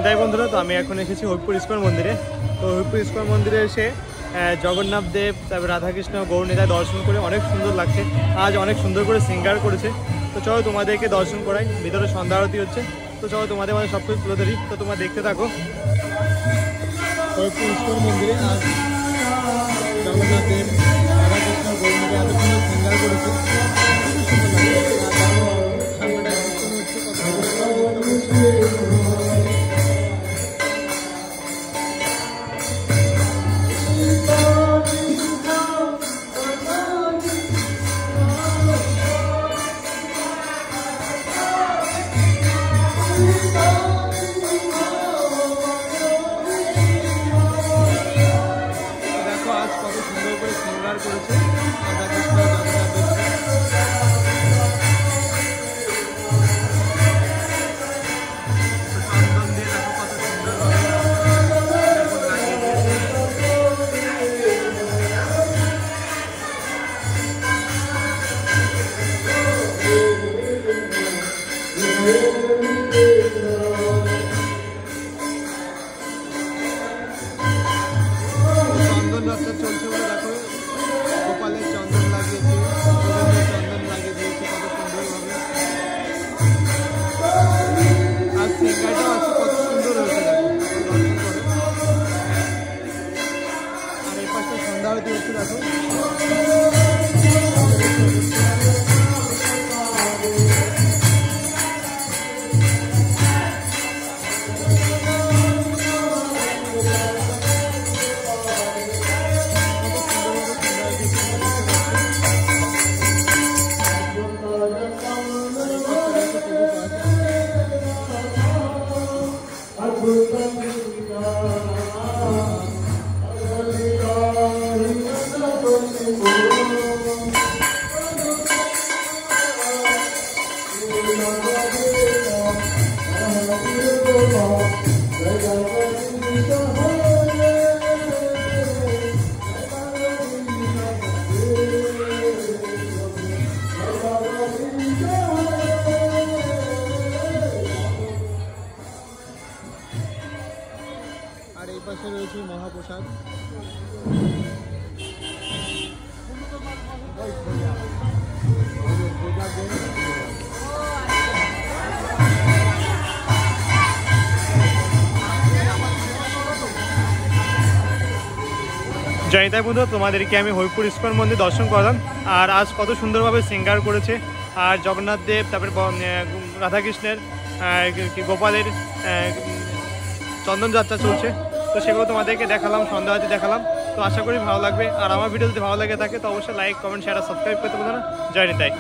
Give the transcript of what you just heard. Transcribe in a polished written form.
তাই বন্ধুরা, তো আমি এখন এসেছি হবিপুর ইস্কন মন্দিরে। তো হবিপুর ইস্কন মন্দিরে এসে জগন্নাথ দেব, তারপরে রাধাকৃষ্ণ, গৌরনীতা দর্শন করে অনেক সুন্দর লাগছে। আজ অনেক সুন্দর করে সিঙ্গার করেছে। তো চলো তোমাদেরকে দর্শন করাই। ভিতরে সন্ধ্যা আরতি হচ্ছে, তো চলো তোমাদের মাঝে সব কিছু তুলে ধরি। তো তোমরা দেখতে থাকো। হবিপুর ইস্কন মন্দিরে আজ জগন্নাথ দেব, রাধাকৃষ্ণ, গৌরনীতা এত সুন্দর সিঙ্গার করেছে। আর এই পাশে রয়েছে মহাপ্রসাদ। জানি তাই বন্ধু, তোমাদেরকে আমি হবিপুর ইস্কন মন্দির দর্শন করলাম। আর আজ কত সুন্দরভাবে সিঙ্গার করেছে। আর জগন্নাথ দেব, তারপরে রাধাকৃষ্ণের, গোপালের চন্দন যাত্রা চলছে। তো সেগুলো তোমাদেরকে দেখালাম, সন্ধ্যা আরতি দেখালাম। তো আশা করি ভালো লাগবে। আর আমার ভিডিও যদি ভালো লাগে থাকে তো অবশ্যই লাইক, কমেন্ট, শেয়ার আর সাবস্ক্রাইব করতে বলো না। জয় নিতাই।